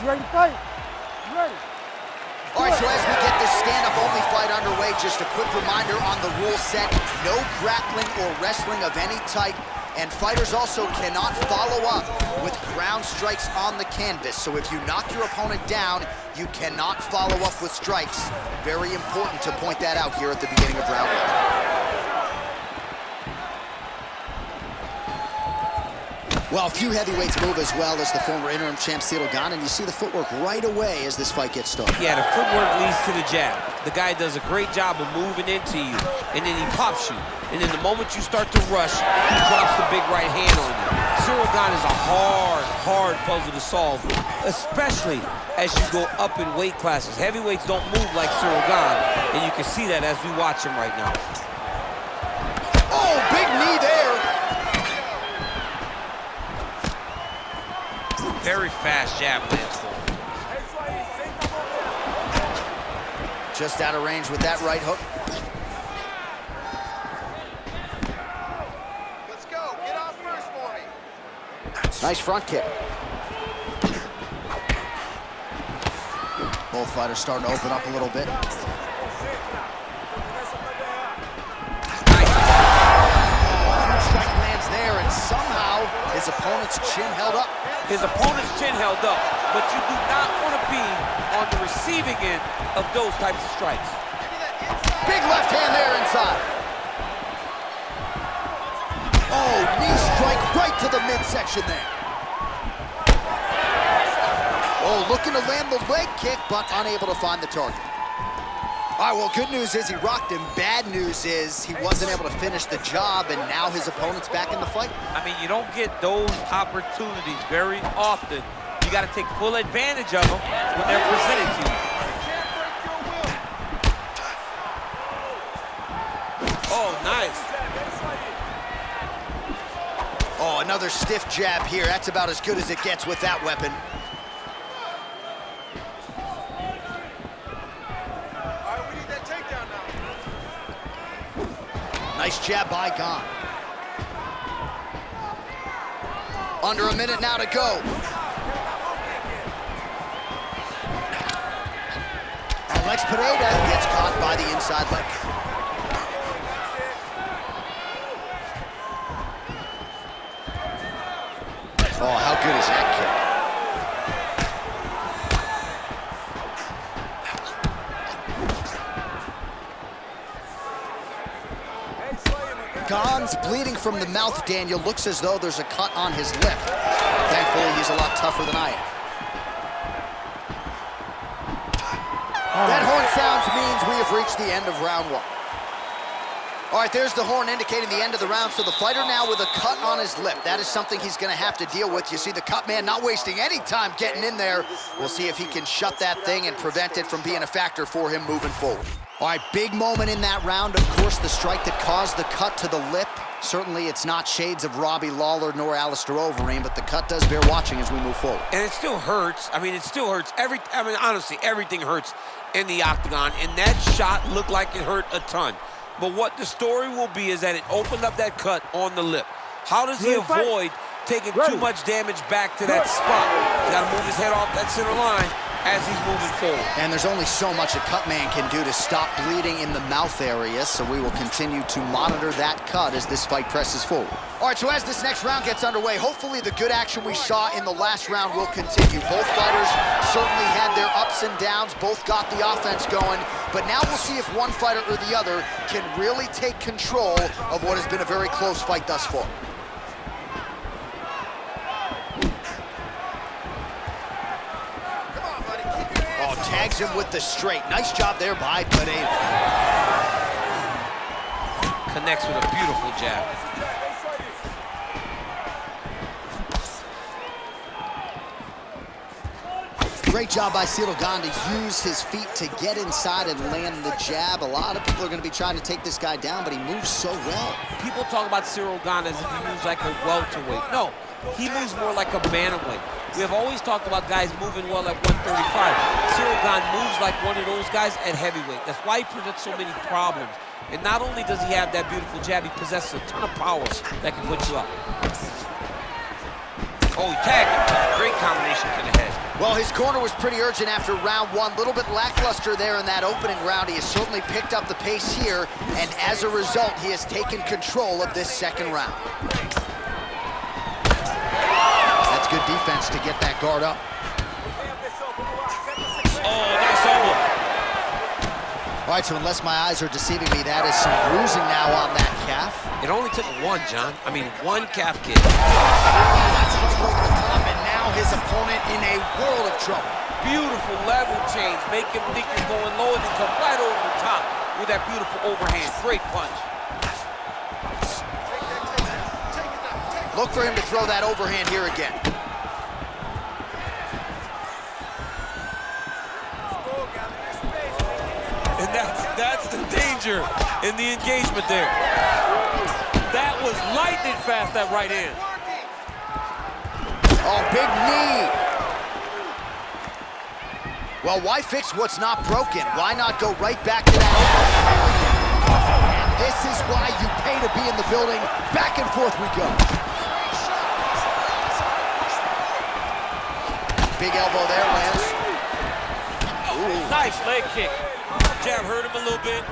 You ready to fight? You ready? All right, so as we get this stand-up only fight underway, just a quick reminder on the rule set: no grappling or wrestling of any type, and fighters also cannot follow up with ground strikes on the canvas. So if you knock your opponent down, you cannot follow up with strikes. Very important to point that out here at the beginning of round one. Well, a few heavyweights move as well as the former interim champ Ciryl Gane, and you see the footwork right away as this fight gets started. Yeah, the footwork leads to the jab. The guy does a great job of moving into you, and then he pops you. And then the moment you start to rush, he drops the big right hand on you. Ciryl Gane is a hard puzzle to solve, especially as you go up in weight classes. Heavyweights don't move like Ciryl Gane, and you can see that as we watch him right now. Oh, big knee there. Very fast jab lands for him. Just out of range with that right hook. Let's go. Get off first for me. Nice front kick. Both fighters starting to open up a little bit. Strike lands there, and somehow his opponent's chin held up. His opponent's chin held up, but you do not want to be on the receiving end of those types of strikes. Big left hand there inside. Oh, knee strike right to the midsection there. Oh, looking to land the leg kick, but unable to find the target. All right, well, good news is he rocked him. Bad news is he wasn't able to finish the job, and now his opponent's back in the fight. I mean, you don't get those opportunities very often. You got to take full advantage of them when they're presented to you. Oh, nice. Oh, another stiff jab here. That's about as good as it gets with that weapon. Nice jab by Gane. Under a minute now to go. Alex Pereira gets caught by the inside leg. Oh, how good is that kick? Gane's bleeding from the mouth, Daniel. Looks as though there's a cut on his lip. Thankfully, he's a lot tougher than I am. That horn sounds means we have reached the end of round one. All right, there's the horn indicating the end of the round. So the fighter now with a cut on his lip. That is something he's going to have to deal with. You see the cut man not wasting any time getting in there. We'll see if he can shut that thing and prevent it from being a factor for him moving forward. All right, big moment in that round. Of course, the strike that caused the cut to the lip. Certainly, it's not shades of Robbie Lawler nor Alistair Overeem, but the cut does bear watching as we move forward. And it still hurts. I mean, it still hurts. Honestly, everything hurts in the octagon, and that shot looked like it hurt a ton. But what the story will be is that it opened up that cut on the lip. How does he avoid taking too much damage back to that spot? He's got to move his head off that center line as he's moving forward. And there's only so much a cut man can do to stop bleeding in the mouth area, so we will continue to monitor that cut as this fight presses forward. All right, so as this next round gets underway, hopefully the good action we saw in the last round will continue. Both fighters certainly had their ups and downs, both got the offense going, but now we'll see if one fighter or the other can really take control of what has been a very close fight thus far. Tags him with the straight. Nice job there by Pereira. Connects with a beautiful jab. Great job by Ciryl Gane to use his feet to get inside and land the jab. A lot of people are going to be trying to take this guy down, but he moves so well. People talk about Ciryl Gane as if he moves like a welterweight. No, he moves more like a bantamweight. We have always talked about guys moving well at 135. Ciryl Gane moves like one of those guys at heavyweight. That's why he presents so many problems. And not only does he have that beautiful jab, he possesses a ton of power that can put you up. Oh, he tagged him. Great combination to the head. Well, his corner was pretty urgent after round one. A little bit lackluster there in that opening round. He has certainly picked up the pace here, and as a result, he has taken control of this second round. That's good defense to get that guard up. Oh, nice elbow. All right, so unless my eyes are deceiving me, that is some bruising now on that calf. It only took one, John. I mean, one calf kick. That's over the top, and now his opponent in a world of trouble. Beautiful level change. Make him think you're going low and then come right over the top with that beautiful overhand. Great punch. Look for him to throw that overhand here again. And that's the danger in the engagement there. That was lightning fast, that right hand. Oh, big knee. Well, why fix what's not broken? Why not go right back to that overhand? And this is why you pay to be in the building. Back and forth we go. Big elbow there, Lance. Ooh. Nice leg kick. Jab hurt him a little bit.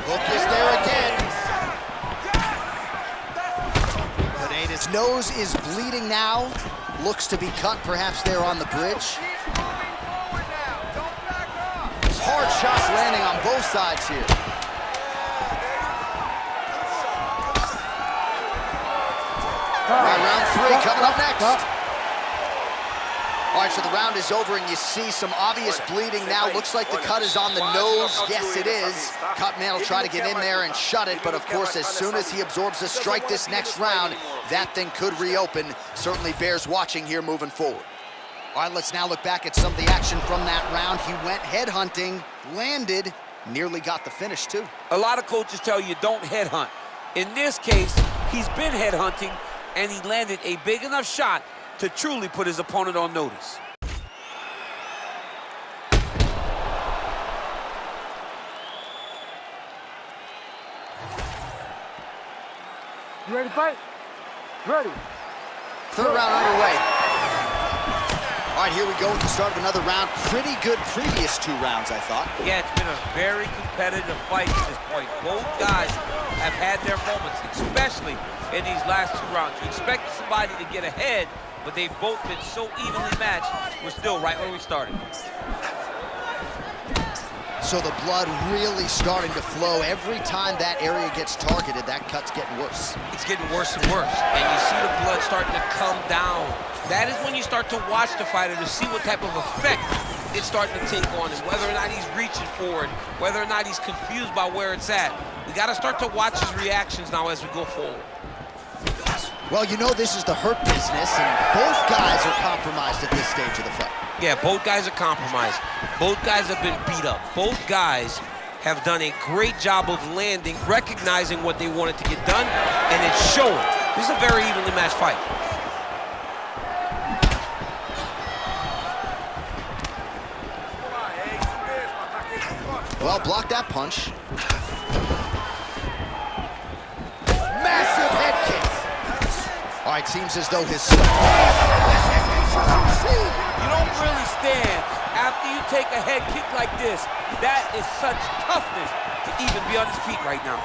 Hook is there again. His nose is bleeding now. Looks to be cut, perhaps there on the bridge. Hard shots landing on both sides here. All right, round three coming up next. All right, so the round is over, and you see some obvious bleeding now. Looks like the cut is on the nose. Yes, it is. Cutman will try to get in there and shut it, but of course, as soon as he absorbs a strike this next round, that thing could reopen. Certainly bears watching here moving forward. All right, let's now look back at some of the action from that round. He went headhunting, landed, nearly got the finish, too. A lot of coaches tell you don't headhunt. In this case, he's been headhunting, and he landed a big enough shot to truly put his opponent on notice. You ready to fight? Ready. Third round underway. All right, here we go at the start of another round. Pretty good previous two rounds, I thought. Yeah, it's been a very competitive fight at this point. Both guys have had their moments, especially in these last two rounds. You expect somebody to get ahead, but they've both been so evenly matched. We're still right where we started. So the blood really starting to flow. Every time that area gets targeted, that cut's getting worse. It's getting worse and worse, and you see the blood starting to come down. That is when you start to watch the fighter to see what type of effect it's starting to take on him, whether or not he's reaching for it, whether or not he's confused by where it's at. We got to start to watch his reactions now as we go forward. Well, you know this is the hurt business, and both guys are compromised at this stage of the fight. Yeah, both guys are compromised. Both guys have been beat up. Both guys have done a great job of landing, recognizing what they wanted to get done, and it's showing. This is a very evenly matched fight. Well, block that punch. Massive head kick. All right, seems as though his... You don't really stand after you take a head kick like this. That is such toughness to even be on his feet right now.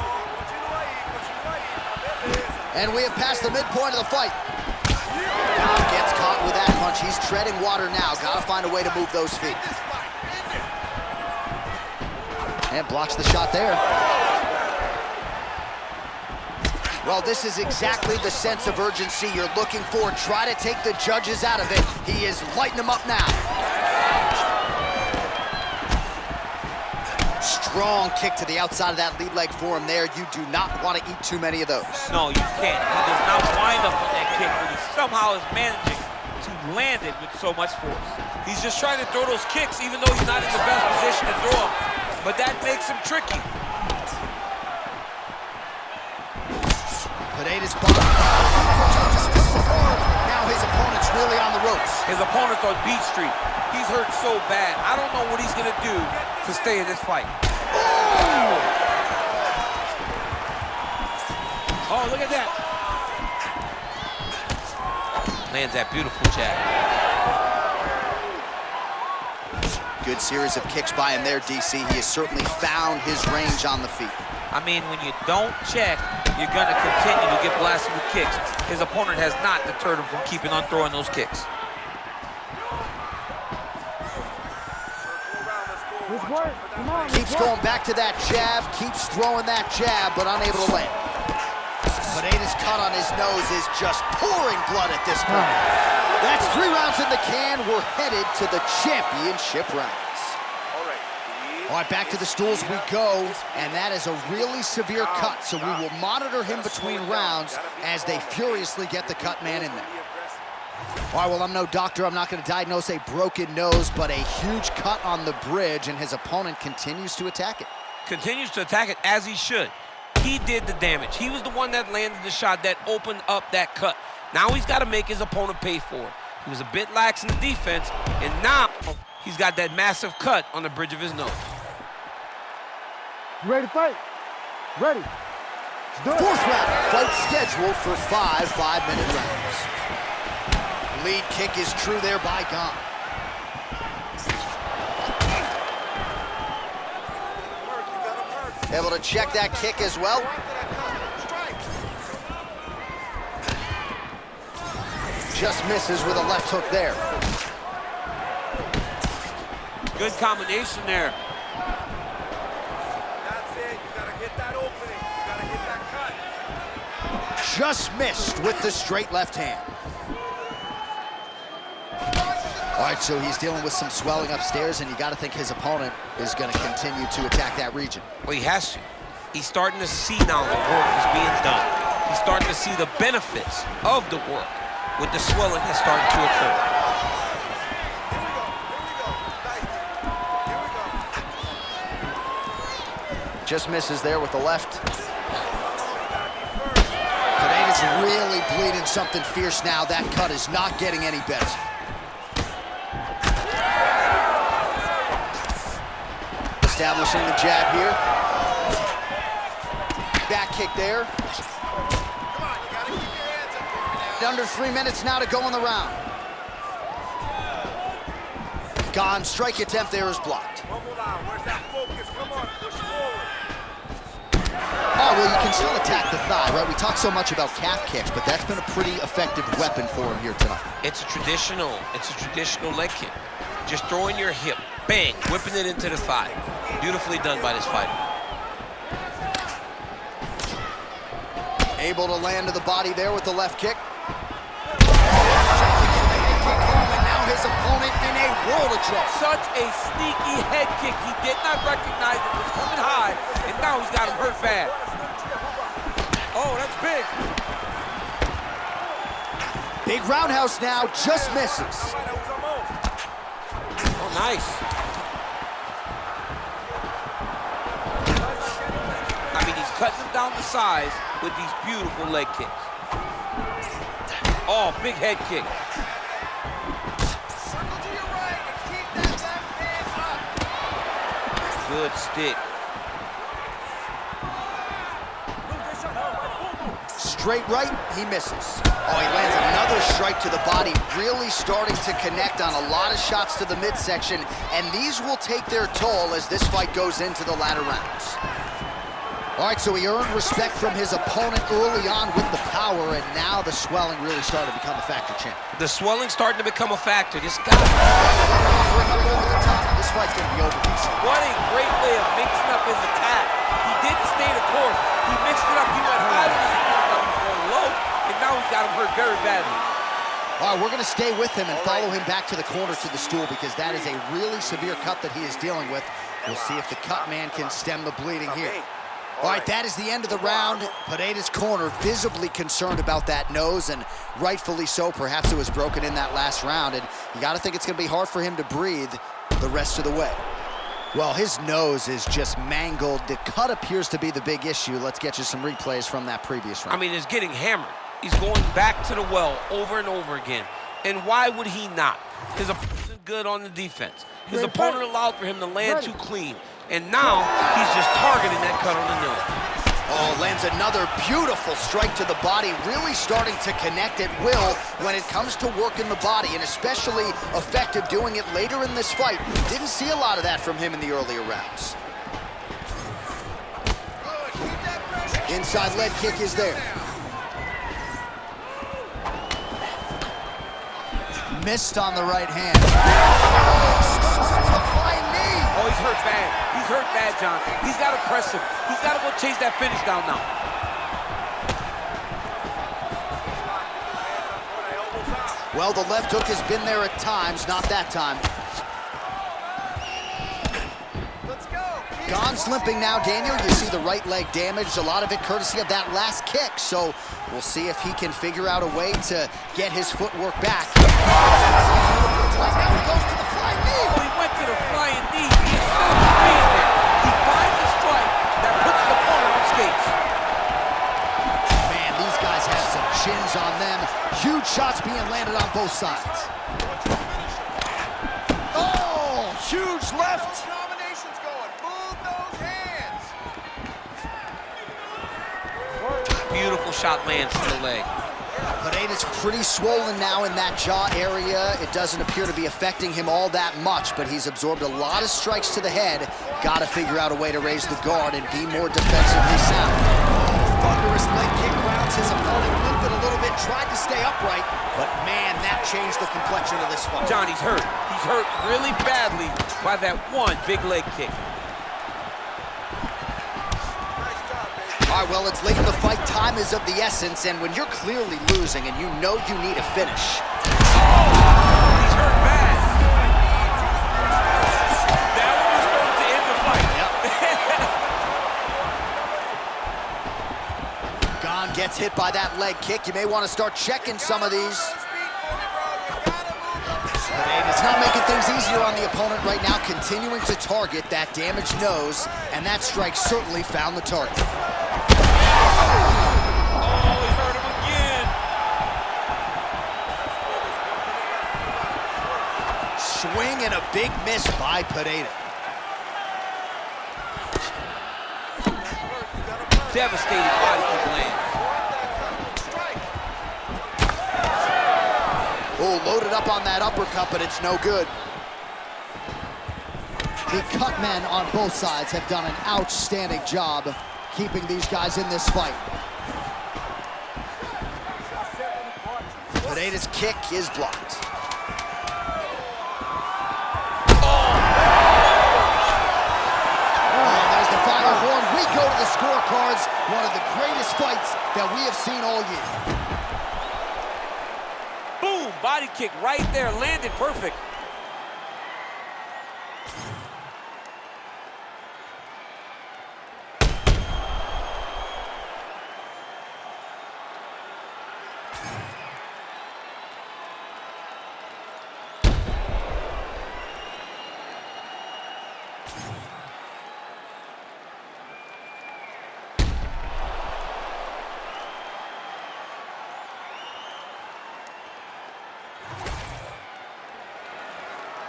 And we have passed the midpoint of the fight. Dom gets caught with that punch. He's treading water now. Got to find a way to move those feet. And blocks the shot there. Well, this is exactly the sense of urgency you're looking for. Try to take the judges out of it. He is lighting them up now. Strong kick to the outside of that lead leg for him there. You do not want to eat too many of those. No, you can't. He does not wind up on that kick, but he somehow is managing to land it with so much force. He's just trying to throw those kicks even though he's not in the best position to throw them. But that makes him tricky. Pereira's bottom. Now his opponent's really on the ropes. His opponent's on Beat Street. He's hurt so bad. I don't know what he's going to do to stay in this fight. Oh, look at that. Lands that beautiful jab. Good series of kicks by him there, DC. He has certainly found his range on the feet. I mean, when you don't check, you're going to continue to get blasted with kicks. His opponent has not deterred him from keeping on throwing those kicks. Keeps going back to that jab, keeps throwing that jab, but unable to land. Pereira's cut on his nose is just pouring blood at this point. That's 3 rounds in the can. We're headed to the championship rounds. All right, back to the stools we go, and that is a really severe cut, so we will monitor him between rounds as they furiously get the cut man in there. All right, well, I'm no doctor. I'm not going to diagnose a broken nose, but a huge cut on the bridge, and his opponent continues to attack it. Continues to attack it as he should. He did the damage. He was the one that landed the shot that opened up that cut. Now he's got to make his opponent pay for it. He was a bit lax in the defense, and now he's got that massive cut on the bridge of his nose. You ready to fight? Ready. Let's do it. 4th round, fight scheduled for 5 5-minute rounds. Lead kick is true there by Gane. Able to check that kick as well. Just misses with a left hook there. Good combination there. That's it. You gotta get that opening. You gotta hit that cut. Just missed with the straight left hand. All right, so he's dealing with some swelling upstairs, and you got to think his opponent is going to continue to attack that region. Well, he has to. He's starting to see now the work is being done. He's starting to see the benefits of the work with the swelling that's starting to occur. Just misses there with the left. Pereira's really bleeding something fierce now. That cut is not getting any better. Establishing the jab here. Back kick there. Come on, you gotta keep your hands up there now. Under 3 minutes now to go in the round. Gane strike attempt there is blocked. Bubble down. Where's that focus? Come on, push forward. Oh, well, you can still attack the thigh, right? We talk so much about calf kicks, but that's been a pretty effective weapon for him here tonight. It's a traditional leg kick. Just throwing your hip, bang, whipping it into the thigh. Beautifully done by this fighter. Able to land to the body there with the left kick. Now his opponent in a world of trouble. Such a sneaky head kick. He did not recognize it was coming high, and now he's got him hurt bad. Oh, that's big. Big roundhouse now, just misses. Oh, nice. I mean, he's cutting him down to size with these beautiful leg kicks. Oh, big head kick. Circle to your right and keep that left hand up. Good stick. Straight right, he misses. Oh, he lands another strike to the body, really starting to connect on a lot of shots to the midsection, and these will take their toll as this fight goes into the latter rounds. All right, so he earned respect from his opponent early on with the power, and now the swelling really started to become a factor, champ. The swelling's starting to become a factor. This guy. Offering up over the top. This fight's gonna be over, DC. What a great way of mixing up his attack. He didn't stay the course. He mixed it up. He went high, going low, and now he's got him hurt very badly. All right, we're going to stay with him and follow him back to the corner to the stool because that is a really severe cut that he is dealing with. We'll see if the cut man can stem the bleeding here. All right, that is the end of the round. Pereira's corner visibly concerned about that nose, and rightfully so. Perhaps it was broken in that last round, and you got to think it's going to be hard for him to breathe the rest of the way. Well, his nose is just mangled. The cut appears to be the big issue. Let's get you some replays from that previous round. I mean, it's getting hammered. He's going back to the well over and over again. And why would he not? His opponent is good on the defense. His opponent allowed for him to land too clean. And now he's just targeting that cut on the nose. Oh, lands another beautiful strike to the body, really starting to connect at will when it comes to working the body, and especially effective doing it later in this fight. Didn't see a lot of that from him in the earlier rounds. Inside leg kick is there. Missed on the right hand. Oh, he's hurt bad. He's hurt bad, John. He's got to press him. He's got to go chase that finish down now. Well, the left hook has been there at times, not that time. Gane's limping now, Daniel. You see the right leg damaged, a lot of it courtesy of that last kick. So we'll see if he can figure out a way to get his footwork back. Now he goes to the flying knee. Oh, he went to the flying knee. He stopped being there. He finds the strike that puts the opponent on skates. Man, these guys have some chins on them. Huge shots being landed on both sides. Oh, huge left. Beautiful shot lands to the leg. Pereira's pretty swollen now in that jaw area. It doesn't appear to be affecting him all that much, but he's absorbed a lot of strikes to the head. Got to figure out a way to raise the guard and be more defensively sound. Thunderous leg kick rounds his opponent, limping a little bit, tried to stay upright, but man, that changed the complexion of this fight. John, he's hurt. He's hurt really badly by that one big leg kick. All right, well, it's late in the fight. Time is of the essence, and when you're clearly losing and you know you need a finish. Oh, he's hurt bad. That one was supposed to end the fight. Yep. Gane gets hit by that leg kick. You may want to start checking some of these. It's not making things easier on the opponent right now, continuing to target that damaged nose, and that strike certainly found the target. Swing and a big miss by Pereira. Devastating body kick land. Oh, loaded up on that uppercut, but it's no good. The cut men on both sides have done an outstanding job keeping these guys in this fight. Pereira's kick is blocked. There's the final horn. We go to the scorecards. One of the greatest fights that we have seen all year. Boom, body kick right there, landed perfect.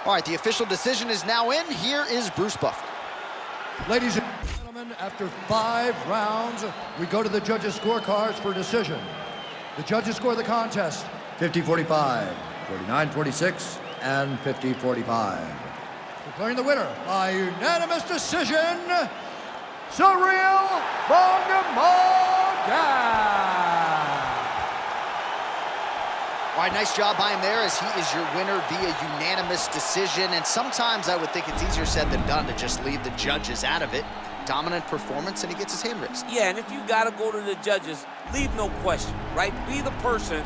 All right, the official decision is now in. Here is Bruce Buffer. Ladies and gentlemen, after 5 rounds, we go to the judges' scorecards for decision. The judges score the contest 50-45, 49-46, and 50-45. Declaring the winner by unanimous decision, Ciryl Gane. All right, nice job by him there, as he is your winner via unanimous decision. And sometimes I would think it's easier said than done to just leave the judges out of it. Dominant performance, and he gets his hand raised. Yeah, and if you gotta go to the judges, leave no question, right? Be the person